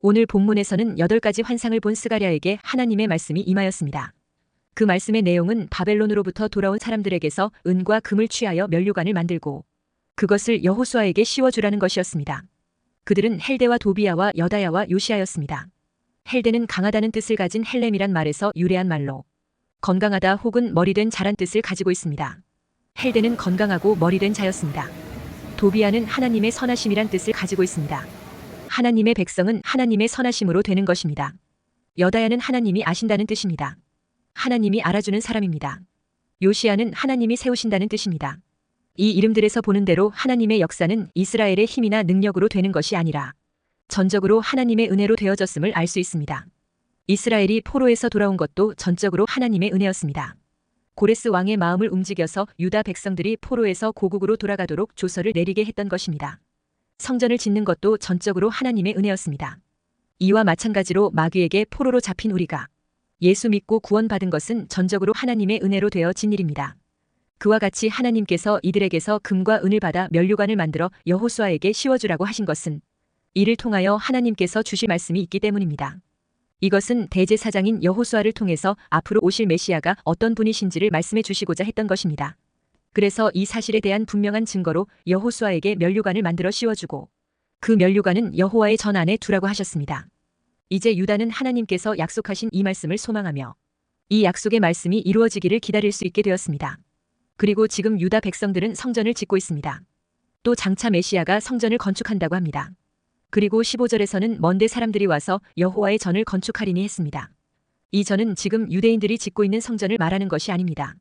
오늘 본문에서는 8가지 환상을 본 스가랴에게 하나님의 말씀이 임하였습니다. 그 말씀의 내용은 바벨론으로부터 돌아온 사람들에게서 은과 금을 취하여 면류관을 만들고 그것을 여호수아에게 씌워주라는 것이었습니다. 그들은 헬데와 도비야와 여다야와 요시아였습니다. 헬데는 강하다는 뜻을 가진 헬렘이란 말에서 유래한 말로 건강하다 혹은 머리된 자란 뜻을 가지고 있습니다. 헬데는 건강하고 머리된 자였습니다. 도비야는 하나님의 선하심이란 뜻을 가지고 있습니다. 하나님의 백성은 하나님의 선하심으로 되는 것입니다. 여다야는 하나님이 아신다는 뜻입니다. 하나님이 알아주는 사람입니다. 요시아는 하나님이 세우신다는 뜻입니다. 이 이름들에서 보는 대로 하나님의 역사는 이스라엘의 힘이나 능력으로 되는 것이 아니라 전적으로 하나님의 은혜로 되어졌음을 알 수 있습니다. 이스라엘이 포로에서 돌아온 것도 전적으로 하나님의 은혜였습니다. 고레스 왕의 마음을 움직여서 유다 백성들이 포로에서 고국으로 돌아가도록 조서를 내리게 했던 것입니다. 성전을 짓는 것도 전적으로 하나님의 은혜였습니다. 이와 마찬가지로 마귀에게 포로로 잡힌 우리가 예수 믿고 구원받은 것은 전적으로 하나님의 은혜로 되어진 일입니다. 그와 같이 하나님께서 이들에게서 금과 은을 받아 면류관을 만들어 여호수아에게 씌워주라고 하신 것은 이를 통하여 하나님께서 주실 말씀이 있기 때문입니다. 이것은 대제사장인 여호수아를 통해서 앞으로 오실 메시아가 어떤 분이신지를 말씀해 주시고자 했던 것입니다. 그래서 이 사실에 대한 분명한 증거로 여호수아에게 면류관을 만들어 씌워주고 그 면류관은 여호와의 전 안에 두라고 하셨습니다. 이제 유다는 하나님께서 약속하신 이 말씀을 소망하며 이 약속의 말씀이 이루어지기를 기다릴 수 있게 되었습니다. 그리고 지금 유다 백성들은 성전을 짓고 있습니다. 또 장차 메시아가 성전을 건축한다고 합니다. 그리고 15절에서는 먼데 사람들이 와서 여호와의 전을 건축하리니 했습니다. 이 전은 지금 유대인들이 짓고 있는 성전을 말하는 것이 아닙니다.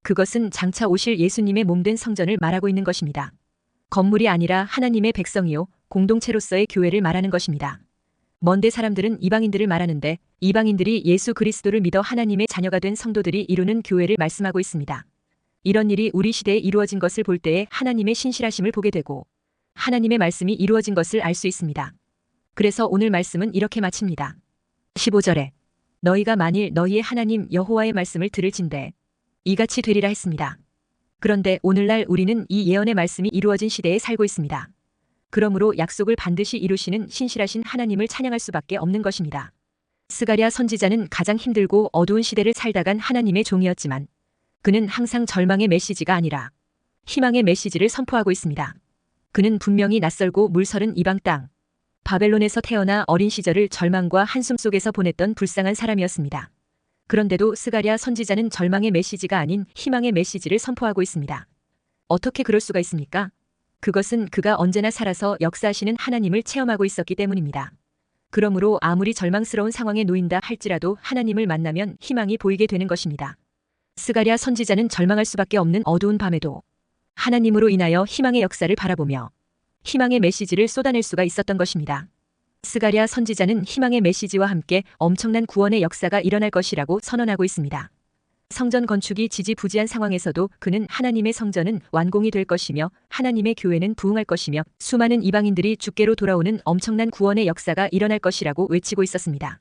그것은 장차 오실 예수님의 몸된 성전을 말하고 있는 것입니다. 건물이 아니라 하나님의 백성이요 공동체로서의 교회를 말하는 것입니다. 먼데 사람들은 이방인들을 말하는데 이방인들이 예수 그리스도를 믿어 하나님의 자녀가 된 성도들이 이루는 교회를 말씀하고 있습니다. 이런 일이 우리 시대에 이루어진 것을 볼 때에 하나님의 신실하심을 보게 되고 하나님의 말씀이 이루어진 것을 알 수 있습니다. 그래서 오늘 말씀은 이렇게 마칩니다. 15절에 너희가 만일 너희의 하나님 여호와의 말씀을 들을진대 이같이 되리라 했습니다. 그런데 오늘날 우리는 이 예언의 말씀이 이루어진 시대에 살고 있습니다. 그러므로 약속을 반드시 이루시는 신실하신 하나님을 찬양할 수밖에 없는 것입니다. 스가랴 선지자는 가장 힘들고 어두운 시대를 살다간 하나님의 종이었지만 그는 항상 절망의 메시지가 아니라 희망의 메시지를 선포하고 있습니다. 그는 분명히 낯설고 물서른 이방 땅, 바벨론에서 태어나 어린 시절을 절망과 한숨 속에서 보냈던 불쌍한 사람이었습니다. 그런데도 스가랴 선지자는 절망의 메시지가 아닌 희망의 메시지를 선포하고 있습니다. 어떻게 그럴 수가 있습니까? 그것은 그가 언제나 살아서 역사하시는 하나님을 체험하고 있었기 때문입니다. 그러므로 아무리 절망스러운 상황에 놓인다 할지라도 하나님을 만나면 희망이 보이게 되는 것입니다. 스가랴 선지자는 절망할 수밖에 없는 어두운 밤에도 하나님으로 인하여 희망의 역사를 바라보며 희망의 메시지를 쏟아낼 수가 있었던 것입니다. 스가랴 선지자는 희망의 메시지와 함께 엄청난 구원의 역사가 일어날 것이라고 선언하고 있습니다. 성전 건축이 지지부지한 상황에서도 그는 하나님의 성전은 완공이 될 것이며 하나님의 교회는 부흥할 것이며 수많은 이방인들이 주께로 돌아오는 엄청난 구원의 역사가 일어날 것이라고 외치고 있었습니다.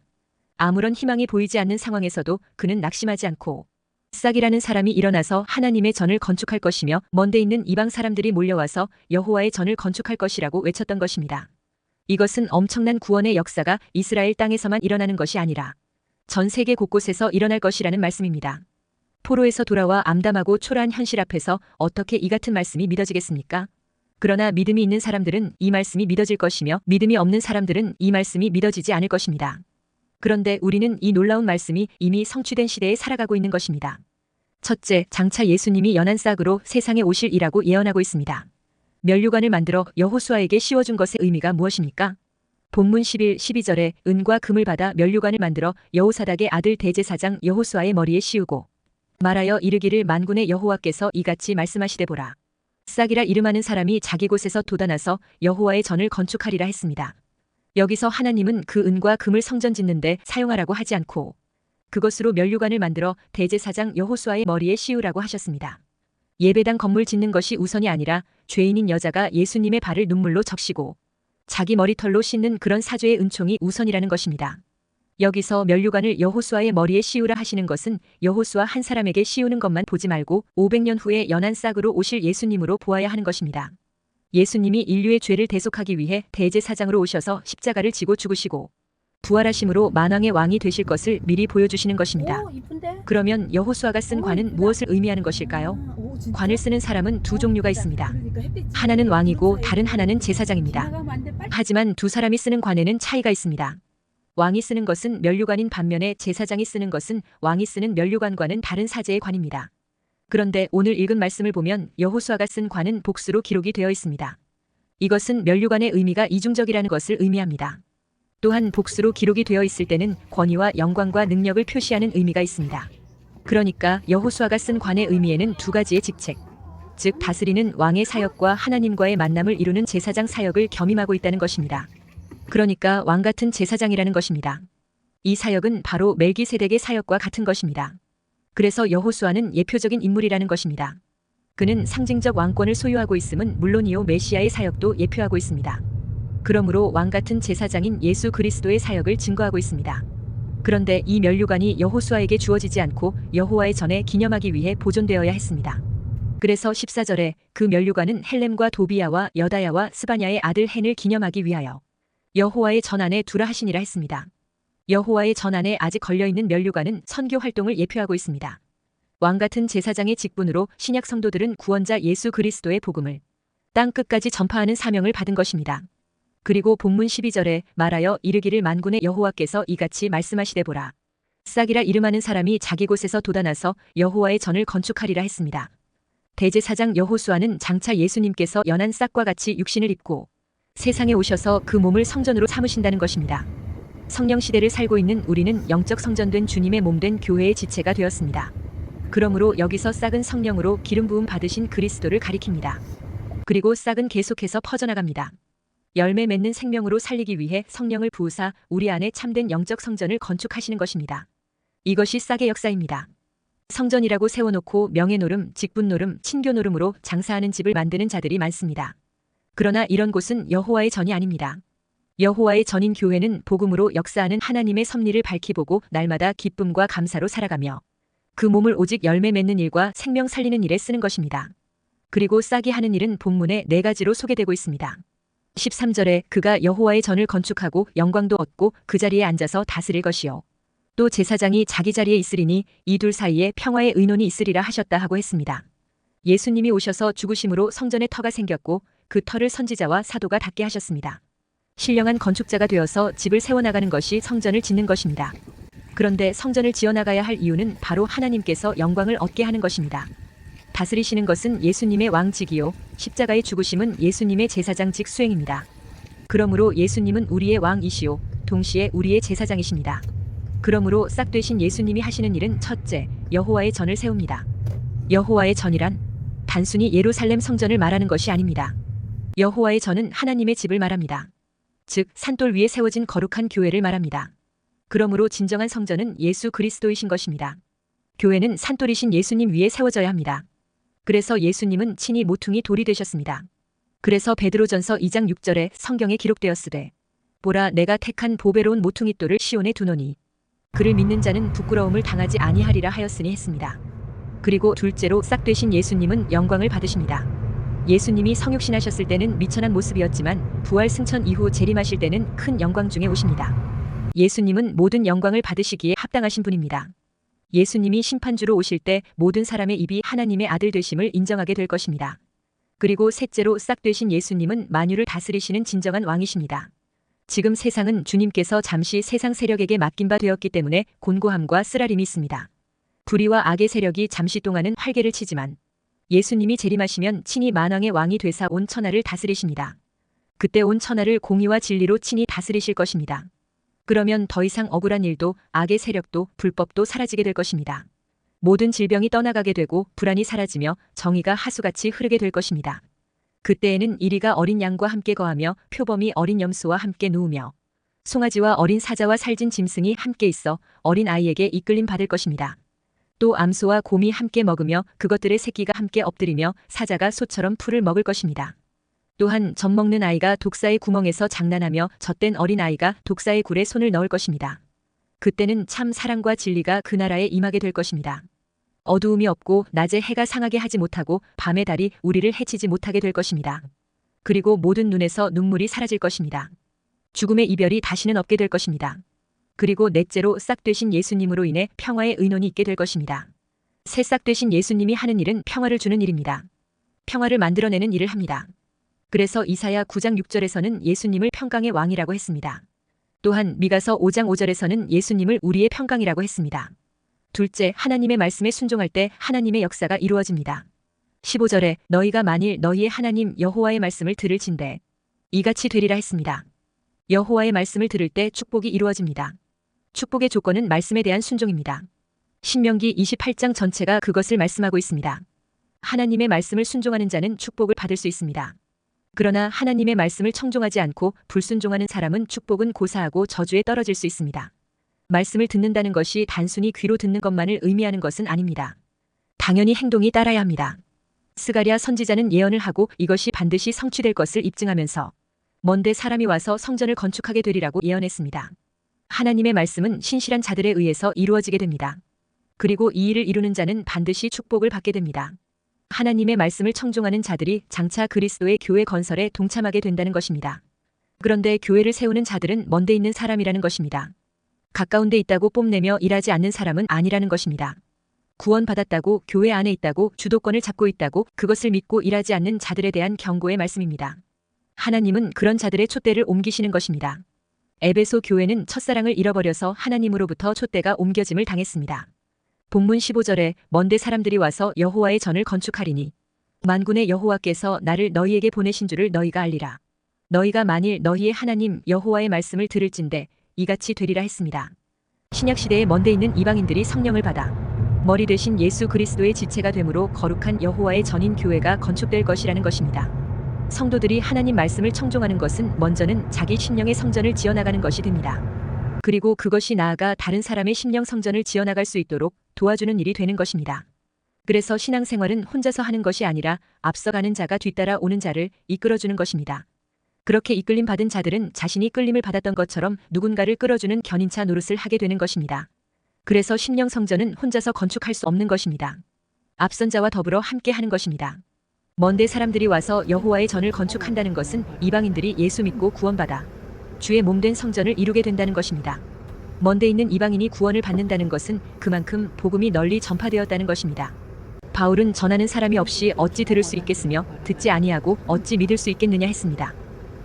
아무런 희망이 보이지 않는 상황에서도 그는 낙심하지 않고 싹이라는 사람이 일어나서 하나님의 전을 건축할 것이며 먼데 있는 이방 사람들이 몰려와서 여호와의 전을 건축할 것이라고 외쳤던 것입니다. 이것은 엄청난 구원의 역사가 이스라엘 땅에서만 일어나는 것이 아니라 전 세계 곳곳에서 일어날 것이라는 말씀입니다. 포로에서 돌아와 암담하고 초라한 현실 앞에서 어떻게 이 같은 말씀이 믿어지겠습니까? 그러나 믿음이 있는 사람들은 이 말씀이 믿어질 것이며 믿음이 없는 사람들은 이 말씀이 믿어지지 않을 것입니다. 그런데 우리는 이 놀라운 말씀이 이미 성취된 시대에 살아가고 있는 것입니다. 첫째, 장차 예수님이 연한 싹으로 세상에 오실이라고 예언하고 있습니다. 면류관을 만들어 여호수아에게 씌워준 것의 의미가 무엇입니까? 본문 11, 12절에 은과 금을 받아 면류관을 만들어 여호사닥의 아들 대제사장 여호수아의 머리에 씌우고 말하여 이르기를 만군의 여호와께서 이같이 말씀하시되 보라. 싹이라 이름하는 사람이 자기 곳에서 돋아나서 여호와의 전을 건축하리라 했습니다. 여기서 하나님은 그 은과 금을 성전 짓는데 사용하라고 하지 않고 그것으로 면류관을 만들어 대제사장 여호수아의 머리에 씌우라고 하셨습니다. 예배당 건물 짓는 것이 우선이 아니라 죄인인 여자가 예수님의 발을 눈물로 적시고 자기 머리털로 씻는 그런 사죄의 은총이 우선이라는 것입니다. 여기서 면류관을 여호수아의 머리에 씌우라 하시는 것은 여호수아 한 사람에게 씌우는 것만 보지 말고 500년 후에 연한 싹으로 오실 예수님으로 보아야 하는 것입니다. 예수님이 인류의 죄를 대속하기 위해 대제사장으로 오셔서 십자가를 지고 죽으시고 부활하심으로 만왕의 왕이 되실 것을 미리 보여주시는 것입니다. 오, 이쁜데? 그러면 여호수아가 쓴 관은 이쁘다. 무엇을 의미하는 것일까요? 오, 진짜? 관을 쓰는 사람은 두 종류가 있습니다. 그러니까 햇빛이 하나는 왕이고 사이에 다른 하나는 제사장입니다. 지나가면 안 돼, 빨리. 하지만 두 사람이 쓰는 관에는 차이가 있습니다. 왕이 쓰는 것은 면류관인 반면에 제사장이 쓰는 것은 왕이 쓰는 면류관과는 다른 사제의 관입니다. 그런데 오늘 읽은 말씀을 보면 여호수아가 쓴 관은 복수로 기록이 되어 있습니다. 이것은 면류관의 의미가 이중적이라는 것을 의미합니다. 또한 복수로 기록이 되어 있을 때는 권위와 영광과 능력을 표시하는 의미가 있습니다. 그러니까 여호수아가 쓴 관의 의미에는 두 가지의 직책, 즉 다스리는 왕의 사역과 하나님과의 만남을 이루는 제사장 사역을 겸임하고 있다는 것입니다. 그러니까 왕 같은 제사장이라는 것입니다. 이 사역은 바로 멜기세덱의 사역과 같은 것입니다. 그래서 여호수아는 예표적인 인물이라는 것입니다. 그는 상징적 왕권을 소유하고 있음은 물론이요 메시아의 사역도 예표하고 있습니다. 그러므로 왕 같은 제사장인 예수 그리스도의 사역을 증거하고 있습니다. 그런데 이 면류관이 여호수아에게 주어지지 않고 여호와의 전에 기념하기 위해 보존되어야 했습니다. 그래서 14절에 그 면류관은 헬렘과 도비야와 여다야와 스바냐의 아들 헨을 기념하기 위하여 여호와의 전 안에 두라 하시니라 했습니다. 여호와의 전 안에 아직 걸려있는 면류관은 선교 활동을 예표하고 있습니다. 왕 같은 제사장의 직분으로 신약 성도들은 구원자 예수 그리스도의 복음을 땅 끝까지 전파하는 사명을 받은 것입니다. 그리고 본문 12절에 말하여 이르기를 만군의 여호와께서 이같이 말씀하시되 보라. 싹이라 이름하는 사람이 자기 곳에서 돋아나서 여호와의 전을 건축하리라 했습니다. 대제사장 여호수아는 장차 예수님께서 연한 싹과 같이 육신을 입고 세상에 오셔서 그 몸을 성전으로 삼으신다는 것입니다. 성령 시대를 살고 있는 우리는 영적 성전된 주님의 몸된 교회의 지체가 되었습니다. 그러므로 여기서 싹은 성령으로 기름 부음 받으신 그리스도를 가리킵니다. 그리고 싹은 계속해서 퍼져나갑니다. 열매 맺는 생명으로 살리기 위해 성령을 부으사 우리 안에 참된 영적 성전을 건축하시는 것입니다. 이것이 싹의 역사입니다. 성전이라고 세워놓고 명예노름, 직분노름, 친교노름으로 장사하는 집을 만드는 자들이 많습니다. 그러나 이런 곳은 여호와의 전이 아닙니다. 여호와의 전인 교회는 복음으로 역사하는 하나님의 섭리를 밝히보고 날마다 기쁨과 감사로 살아가며 그 몸을 오직 열매 맺는 일과 생명 살리는 일에 쓰는 것입니다. 그리고 싹이 하는 일은 본문에 4가지로 소개되고 있습니다. 13절에 그가 여호와의 전을 건축하고 영광도 얻고 그 자리에 앉아서 다스릴 것이요. 또 제사장이 자기 자리에 있으리니 이 둘 사이에 평화의 의논이 있으리라 하셨다 하고 했습니다. 예수님이 오셔서 죽으심으로 성전에 터가 생겼고 그 터를 선지자와 사도가 닫게 하셨습니다. 신령한 건축자가 되어서 집을 세워나가는 것이 성전을 짓는 것입니다. 그런데 성전을 지어나가야 할 이유는 바로 하나님께서 영광을 얻게 하는 것입니다. 다스리시는 것은 예수님의 왕직이요 십자가의 죽으심은 예수님의 제사장직 수행입니다. 그러므로 예수님은 우리의 왕이시요 동시에 우리의 제사장이십니다. 그러므로 싹 되신 예수님이 하시는 일은 첫째, 여호와의 전을 세웁니다. 여호와의 전이란 단순히 예루살렘 성전을 말하는 것이 아닙니다. 여호와의 전은 하나님의 집을 말합니다. 즉 산돌 위에 세워진 거룩한 교회를 말합니다. 그러므로 진정한 성전은 예수 그리스도이신 것입니다. 교회는 산돌이신 예수님 위에 세워져야 합니다. 그래서 예수님은 친히 모퉁이 돌이 되셨습니다. 그래서 베드로전서 2장 6절에 성경에 기록되었으되 보라 내가 택한 보배로운 모퉁이 돌을 시온에 두노니 그를 믿는 자는 부끄러움을 당하지 아니하리라 하였으니 했습니다. 그리고 둘째로 싹 되신 예수님은 영광을 받으십니다. 예수님이 성육신하셨을 때는 미천한 모습이었지만 부활 승천 이후 재림하실 때는 큰 영광 중에 오십니다. 예수님은 모든 영광을 받으시기에 합당하신 분입니다. 예수님이 심판주로 오실 때 모든 사람의 입이 하나님의 아들 되심을 인정하게 될 것입니다. 그리고 셋째로 싹 되신 예수님은 만유를 다스리시는 진정한 왕이십니다. 지금 세상은 주님께서 잠시 세상 세력에게 맡긴 바 되었기 때문에 곤고함과 쓰라림이 있습니다. 불의와 악의 세력이 잠시 동안은 활개를 치지만 예수님이 재림하시면 친히 만왕의 왕이 되사 온 천하를 다스리십니다. 그때 온 천하를 공의와 진리로 친히 다스리실 것입니다. 그러면 더 이상 억울한 일도 악의 세력도 불법도 사라지게 될 것입니다. 모든 질병이 떠나가게 되고 불안이 사라지며 정의가 하수같이 흐르게 될 것입니다. 그때에는 이리가 어린 양과 함께 거하며 표범이 어린 염소와 함께 누우며 송아지와 어린 사자와 살진 짐승이 함께 있어 어린 아이에게 이끌림 받을 것입니다. 또 암소와 곰이 함께 먹으며 그것들의 새끼가 함께 엎드리며 사자가 소처럼 풀을 먹을 것입니다. 또한 젖먹는 아이가 독사의 구멍에서 장난하며 젖된 어린 아이가 독사의 굴에 손을 넣을 것입니다. 그때는 참 사랑과 진리가 그 나라에 임하게 될 것입니다. 어두움이 없고 낮에 해가 상하게 하지 못하고 밤의 달이 우리를 해치지 못하게 될 것입니다. 그리고 모든 눈에서 눈물이 사라질 것입니다. 죽음의 이별이 다시는 없게 될 것입니다. 그리고 넷째로 싹 되신 예수님으로 인해 평화의 의논이 있게 될 것입니다. 새 싹 되신 예수님이 하는 일은 평화를 주는 일입니다. 평화를 만들어내는 일을 합니다. 그래서 이사야 9장 6절에서는 예수님을 평강의 왕이라고 했습니다. 또한 미가서 5장 5절에서는 예수님을 우리의 평강이라고 했습니다. 둘째, 하나님의 말씀에 순종할 때 하나님의 역사가 이루어집니다. 15절에 너희가 만일 너희의 하나님 여호와의 말씀을 들을진대 이같이 되리라 했습니다. 여호와의 말씀을 들을 때 축복이 이루어집니다. 축복의 조건은 말씀에 대한 순종입니다. 신명기 28장 전체가 그것을 말씀하고 있습니다. 하나님의 말씀을 순종하는 자는 축복을 받을 수 있습니다. 그러나 하나님의 말씀을 청종하지 않고 불순종하는 사람은 축복은 고사하고 저주에 떨어질 수 있습니다. 말씀을 듣는다는 것이 단순히 귀로 듣는 것만을 의미하는 것은 아닙니다. 당연히 행동이 따라야 합니다. 스가랴 선지자는 예언을 하고 이것이 반드시 성취될 것을 입증하면서 먼데 사람이 와서 성전을 건축하게 되리라고 예언했습니다. 하나님의 말씀은 신실한 자들에 의해서 이루어지게 됩니다. 그리고 이 일을 이루는 자는 반드시 축복을 받게 됩니다. 하나님의 말씀을 청종하는 자들이 장차 그리스도의 교회 건설에 동참하게 된다는 것입니다. 그런데 교회를 세우는 자들은 먼데 있는 사람이라는 것입니다. 가까운 데 있다고 뽐내며 일하지 않는 사람은 아니라는 것입니다. 구원받았다고 교회 안에 있다고 주도권을 잡고 있다고 그것을 믿고 일하지 않는 자들에 대한 경고의 말씀입니다. 하나님은 그런 자들의 촛대를 옮기시는 것입니다. 에베소 교회는 첫사랑을 잃어버려서 하나님으로부터 촛대가 옮겨짐을 당했습니다. 본문 15절에 먼데 사람들이 와서 여호와의 전을 건축하리니 만군의 여호와께서 나를 너희에게 보내신 줄을 너희가 알리라. 너희가 만일 너희의 하나님 여호와의 말씀을 들을진대 이같이 되리라 했습니다. 신약시대에 먼데 있는 이방인들이 성령을 받아 머리 되신 예수 그리스도의 지체가 되므로 거룩한 여호와의 전인 교회가 건축될 것이라는 것입니다. 성도들이 하나님 말씀을 청종하는 것은 먼저는 자기 심령의 성전을 지어나가는 것이 됩니다. 그리고 그것이 나아가 다른 사람의 심령 성전을 지어나갈 수 있도록 도와주는 일이 되는 것입니다. 그래서 신앙생활은 혼자서 하는 것이 아니라 앞서가는 자가 뒤따라 오는 자를 이끌어주는 것입니다. 그렇게 이끌림 받은 자들은 자신이 끌림을 받았던 것처럼 누군가를 끌어주는 견인차 노릇을 하게 되는 것입니다. 그래서 심령 성전은 혼자서 건축할 수 없는 것입니다. 앞선 자와 더불어 함께 하는 것입니다. 먼데 사람들이 와서 여호와의 전을 건축한다는 것은 이방인들이 예수 믿고 구원받아 주의 몸된 성전을 이루게 된다는 것입니다. 먼데 있는 이방인이 구원을 받는다는 것은 그만큼 복음이 널리 전파되었다는 것입니다. 바울은 전하는 사람이 없이 어찌 들을 수 있겠으며 듣지 아니하고 어찌 믿을 수 있겠느냐 했습니다.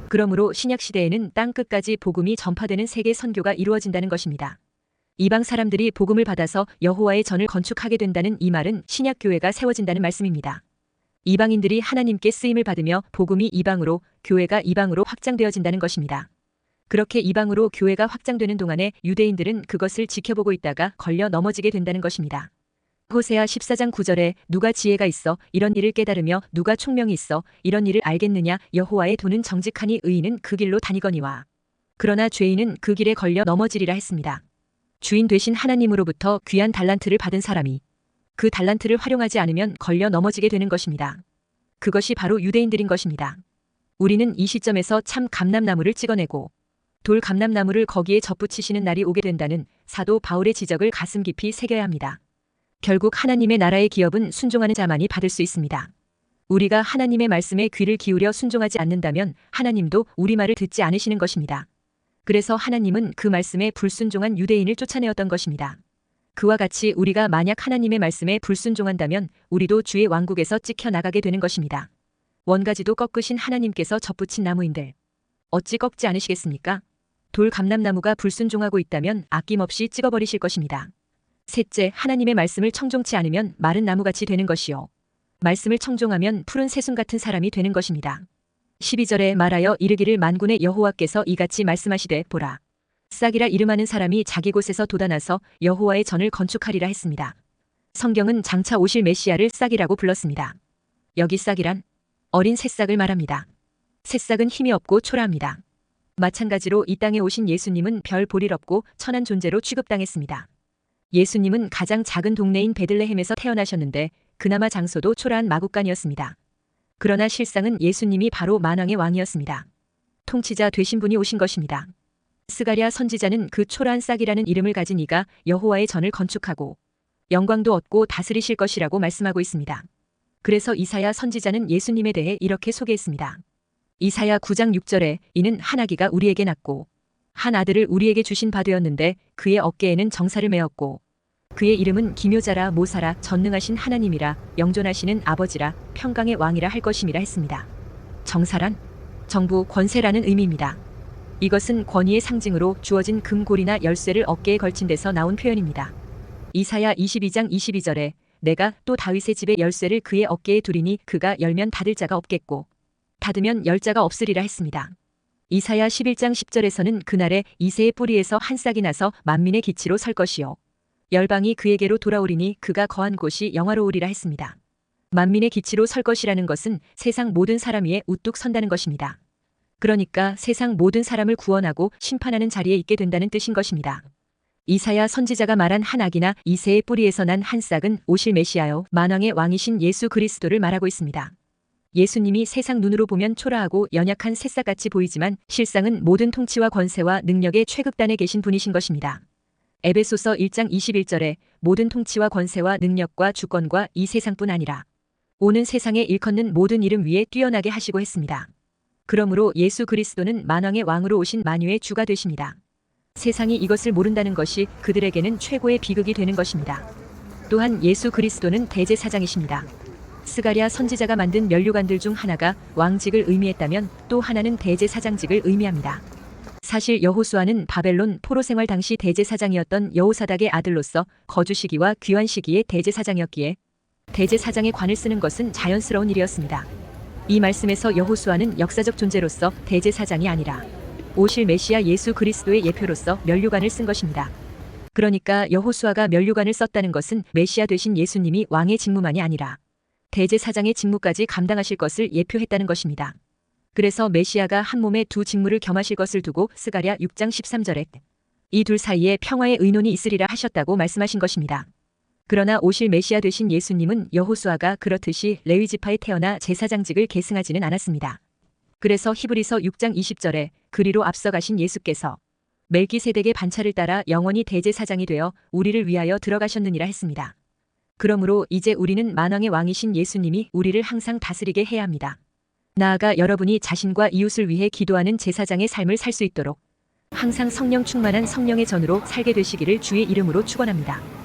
그러므로 신약시대에는 땅 끝까지 복음이 전파되는 세계 선교가 이루어진다는 것입니다. 이방 사람들이 복음을 받아서 여호와의 전을 건축하게 된다는 이 말은 신약교회가 세워진다는 말씀입니다. 이방인들이 하나님께 쓰임을 받으며 복음이 이방으로, 교회가 이방으로 확장되어진다는 것입니다. 그렇게 이방으로 교회가 확장되는 동안에 유대인들은 그것을 지켜보고 있다가 걸려 넘어지게 된다는 것입니다. 호세아 14장 9절에 누가 지혜가 있어 이런 일을 깨달으며 누가 총명이 있어 이런 일을 알겠느냐 여호와의 도는 정직하니 의인은 그 길로 다니거니와 그러나 죄인은 그 길에 걸려 넘어지리라 했습니다. 주인 되신 하나님으로부터 귀한 달란트를 받은 사람이 그 달란트를 활용하지 않으면 걸려 넘어지게 되는 것입니다. 그것이 바로 유대인들인 것입니다. 우리는 이 시점에서 참 감람나무를 찍어내고 돌 감람나무를 거기에 접붙이시는 날이 오게 된다는 사도 바울의 지적을 가슴 깊이 새겨야 합니다. 결국 하나님의 나라의 기업은 순종하는 자만이 받을 수 있습니다. 우리가 하나님의 말씀에 귀를 기울여 순종하지 않는다면 하나님도 우리 말을 듣지 않으시는 것입니다. 그래서 하나님은 그 말씀에 불순종한 유대인을 쫓아내었던 것입니다. 그와 같이 우리가 만약 하나님의 말씀에 불순종한다면 우리도 주의 왕국에서 찍혀 나가게 되는 것입니다. 원가지도 꺾으신 하나님께서 접붙인 나무인들 어찌 꺾지 않으시겠습니까? 돌 감람나무가 불순종하고 있다면 아낌없이 찍어버리실 것입니다. 셋째, 하나님의 말씀을 청종치 않으면 마른 나무같이 되는 것이요. 말씀을 청종하면 푸른 새순 같은 사람이 되는 것입니다. 12절에 말하여 이르기를 만군의 여호와께서 이같이 말씀하시되 보라. 싹이라 이름하는 사람이 자기 곳에서 돋아나서 여호와의 전을 건축하리라 했습니다. 성경은 장차 오실 메시아를 싹이라고 불렀습니다. 여기 싹이란 어린 새싹을 말합니다. 새싹은 힘이 없고 초라합니다. 마찬가지로 이 땅에 오신 예수님은 별 볼일 없고 천한 존재로 취급당했습니다. 예수님은 가장 작은 동네인 베들레헴에서 태어나셨는데 그나마 장소도 초라한 마국간이었습니다. 그러나 실상은 예수님이 바로 만왕의 왕이었습니다. 통치자 되신 분이 오신 것입니다. 스가랴 선지자는 그 초라한 싹이라는 이름을 가진 이가 여호와의 전을 건축하고 영광도 얻고 다스리실 것이라고 말씀하고 있습니다. 그래서 이사야 선지자는 예수님에 대해 이렇게 소개했습니다. 이사야 9장 6절에 이는 한 아기가 우리에게 낳고 한 아들을 우리에게 주신 바 되었는데 그의 어깨에는 정사를 메었고 그의 이름은 기묘자라 모사라 전능하신 하나님이라 영존하시는 아버지라 평강의 왕이라 할 것임이라 했습니다. 정사란 정부 권세라는 의미입니다. 이것은 권위의 상징으로 주어진 금고리나 열쇠를 어깨에 걸친 데서 나온 표현입니다. 이사야 22장 22절에 내가 또 다윗의 집의 열쇠를 그의 어깨에 두리니 그가 열면 닫을 자가 없겠고 닫으면 열 자가 없으리라 했습니다. 이사야 11장 10절에서는 그날에 이새의 뿌리에서 한 싹이 나서 만민의 기치로 설 것이요 열방이 그에게로 돌아오리니 그가 거한 곳이 영화로우리라 했습니다. 만민의 기치로 설 것이라는 것은 세상 모든 사람 위에 우뚝 선다는 것입니다. 그러니까 세상 모든 사람을 구원하고 심판하는 자리에 있게 된다는 뜻인 것입니다. 이사야 선지자가 말한 한 악이나 이새의 뿌리에서 난 한 싹은 오실 메시아요 만왕의 왕이신 예수 그리스도를 말하고 있습니다. 예수님이 세상 눈으로 보면 초라하고 연약한 새싹같이 보이지만 실상은 모든 통치와 권세와 능력의 최극단에 계신 분이신 것입니다. 에베소서 1장 21절에 모든 통치와 권세와 능력과 주권과 이 세상뿐 아니라 오는 세상에 일컫는 모든 이름 위에 뛰어나게 하시고 했습니다. 그러므로 예수 그리스도는 만왕의 왕으로 오신 만유의 주가 되십니다. 세상이 이것을 모른다는 것이 그들에게는 최고의 비극이 되는 것입니다. 또한 예수 그리스도는 대제사장이십니다. 스가랴 선지자가 만든 면류관들 중 하나가 왕직을 의미했다면 또 하나는 대제사장직을 의미합니다. 사실 여호수아는 바벨론 포로 생활 당시 대제사장이었던 여호사닥의 아들로서 거주 시기와 귀환 시기의 대제사장이었기에 대제사장의 관을 쓰는 것은 자연스러운 일이었습니다. 이 말씀에서 여호수아는 역사적 존재로서 대제사장이 아니라 오실 메시아 예수 그리스도의 예표로서 면류관을 쓴 것입니다. 그러니까 여호수아가 면류관을 썼다는 것은 메시아 되신 예수님이 왕의 직무만이 아니라 대제사장의 직무까지 감당하실 것을 예표했다는 것입니다. 그래서 메시아가 한 몸에 두 직무를 겸하실 것을 두고 스가랴 6장 13절에 이 둘 사이에 평화의 의논이 있으리라 하셨다고 말씀하신 것입니다. 그러나 오실 메시아 되신 예수님은 여호수아가 그렇듯이 레위 지파에 태어나 제사장직을 계승하지는 않았습니다. 그래서 히브리서 6장 20절에 그리로 앞서가신 예수께서 멜기세덱의 반차를 따라 영원히 대제사장이 되어 우리를 위하여 들어가셨느니라 했습니다. 그러므로 이제 우리는 만왕의 왕이신 예수님이 우리를 항상 다스리게 해야 합니다. 나아가 여러분이 자신과 이웃을 위해 기도하는 제사장의 삶을 살 수 있도록 항상 성령 충만한 성령의 전으로 살게 되시기를 주의 이름으로 축원합니다.